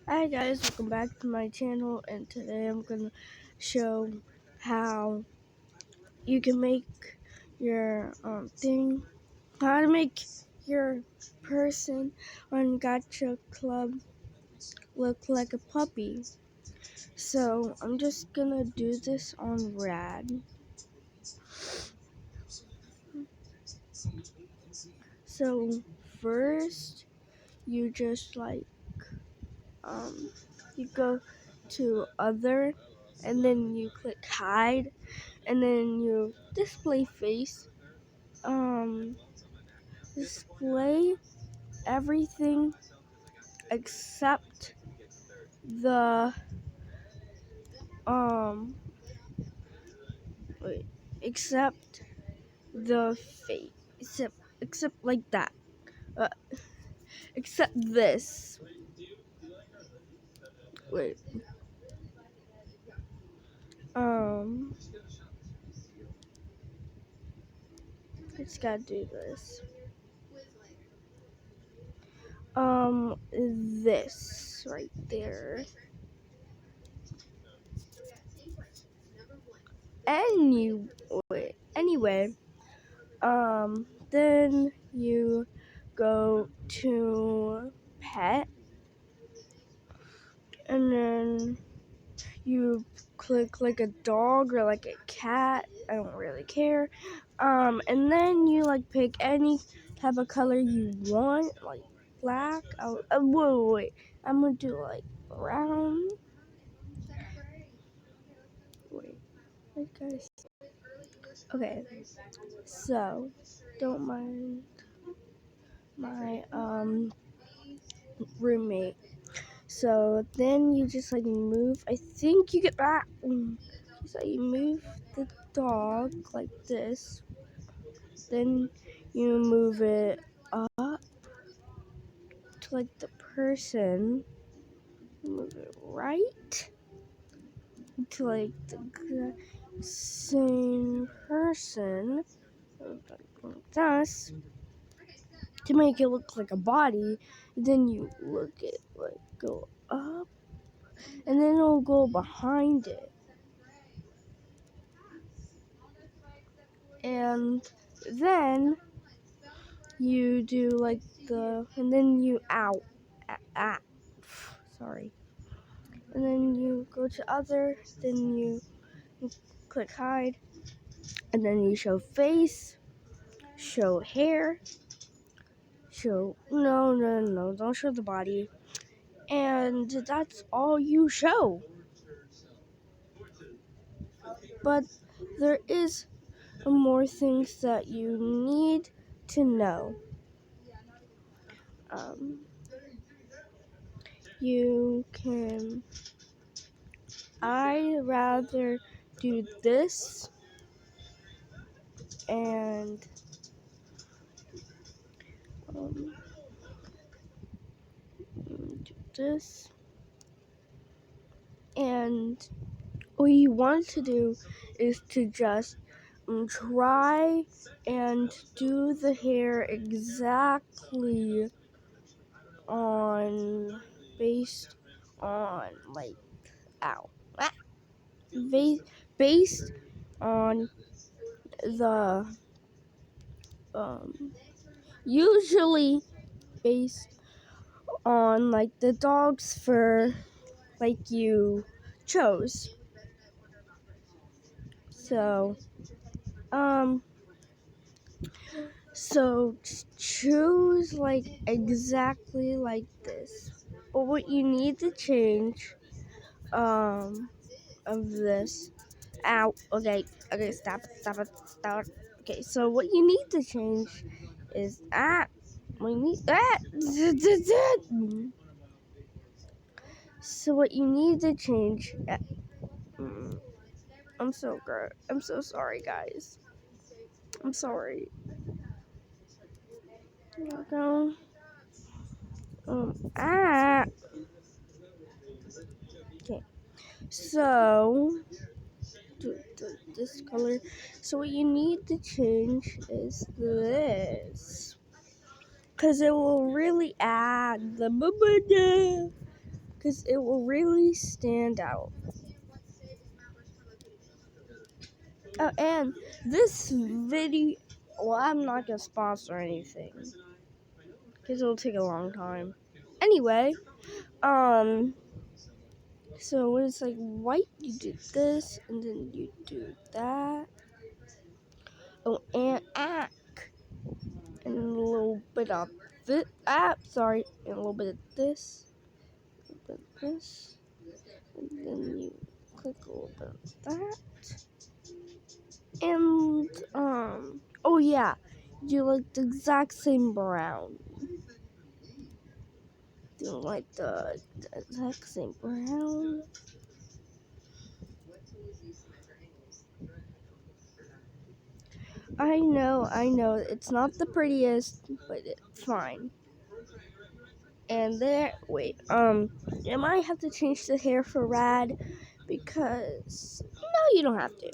Hi guys, welcome back to my channel, and today I'm gonna show how you can make your how to make your person on Gacha Club look like a puppy. So I'm just gonna do this on Rad. So first, you just you go to other, and then you click hide, and then you display face. Display everything except the um wait except the face, except like that, uh, except this. Wait, um it's gotta do this. This right there. Anyway, then you go to pet, and then you click like a dog or like a cat. I don't really care. And then you pick any type of color you want, like black. Wait. I'm gonna do like brown. Wait, guys. Okay, so don't mind my roommate. So then you just move. I think you get back. So you move the dog like this. Then you move it up to the person. Move it right to the same person. Like this to make it look like a body. Then you look it go up, and then it'll go behind it. And then you do and then you sorry. And then you go to other, then you click hide, and then you show face, show hair, no, don't show the body. And that's all you show. But there is more things that you need to know. You can, I'd rather do this and do this, and what you want to do is to just try and do the hair exactly based on based on the usually based on the dog's fur you chose. So choose exactly like this. But what you need to change of this. Ow. Okay, stop it. Okay, so what you need to change is we need that. So what you need to change. I'm so sorry, guys. I'm sorry. Go. Okay. So this color. So what you need to change is this, because it will really add the because it will really stand out. Oh, and this video, well, I'm not gonna sponsor anything because it'll take a long time. Anyway, so it's like white, you do this, and then you do that. Oh, and and a little bit of this. Sorry, and a little bit of this, a little bit of this, and then you click a little bit of that. And oh yeah, you like the exact same brown. Do like the exact same brown. I know, it's not the prettiest, but it's fine. And there, wait, you might have to change the hair for Rad because no, you don't have to.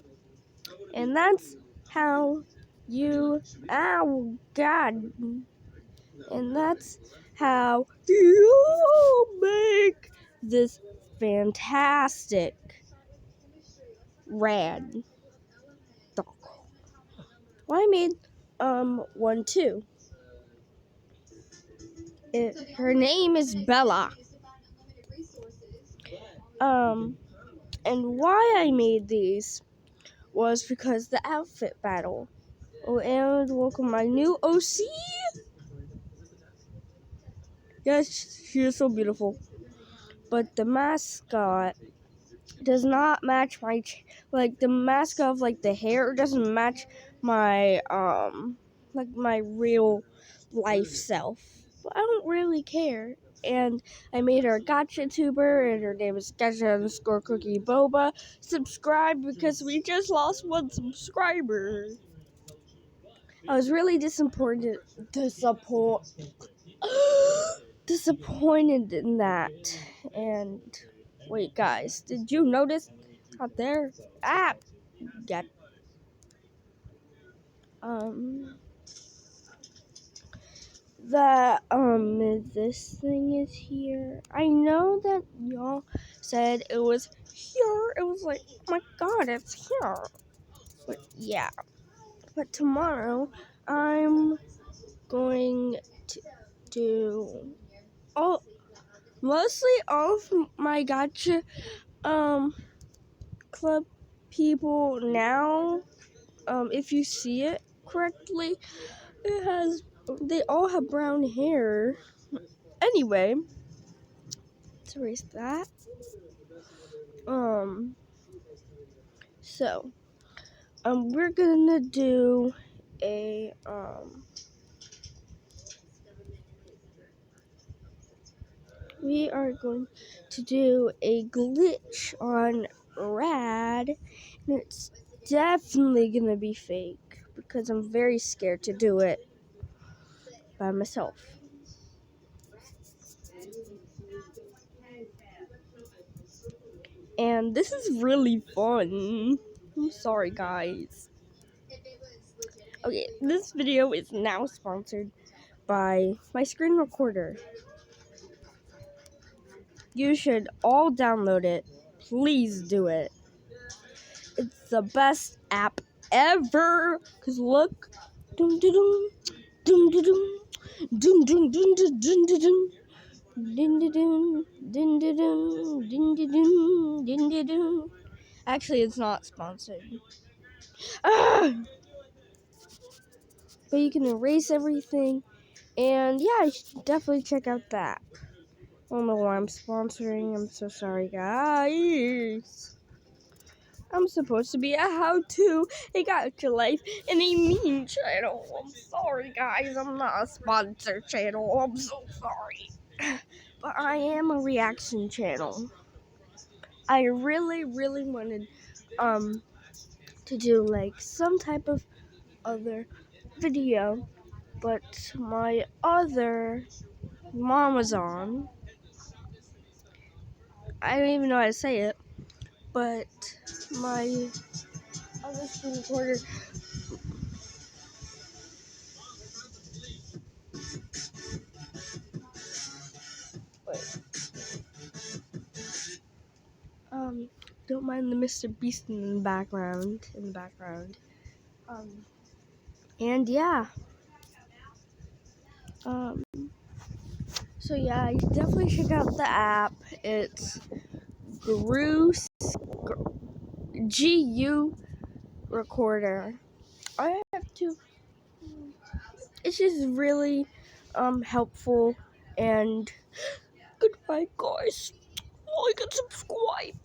And that's how you, oh God, and that's how you make this fantastic Rad dog. Well, I made one too. Her name is Bella. And why I made these was because the outfit battle. Oh, and welcome my new OC. Yes, she is so beautiful. But the mascot does not match my like the mascot of like the hair doesn't match my like my real life self. But I don't really care. And I made her a Gacha tuber, and her name is Gacha_Cookie Boba. Subscribe because we just lost 1 subscriber. I was really disappointed disappointed in that. And wait, guys, did you notice out there? Yeah. That this thing is here. I know that y'all said it was here. It was like, oh my God, it's here. But yeah. But tomorrow I'm going to do mostly all of my Gacha club people now. If you see it correctly, they all have brown hair. Anyway, let's erase that. So we're gonna do a we are going to do a glitch on Rad, and it's definitely gonna be fake because I'm very scared to do it by myself. And this is really fun. I'm sorry, guys. Okay, this video is now sponsored by my screen recorder. You should all download it. Please do it. It's the best app ever. Cause look, dum dum dum dum dum dum dum dum dum dum dum. Din din din din din din din din din. Actually, it's not sponsored. But you can erase everything, and yeah, you should definitely check out that. I don't know why I'm sponsoring. I'm so sorry, guys. I'm supposed to be a how-to, a Gacha life, and a meme channel. I'm sorry, guys. I'm not a sponsor channel. I'm so sorry. But I am a reaction channel. I really, really wanted to do like some type of other video, but my other mom was on. I don't even know how to say it, but my other screen recorder. Wait. don't mind the Mr. Beast in the background. And yeah. So yeah, you definitely check out the app. It's GU Recorder. I have to. It's just really helpful, and goodbye guys. Like and subscribe.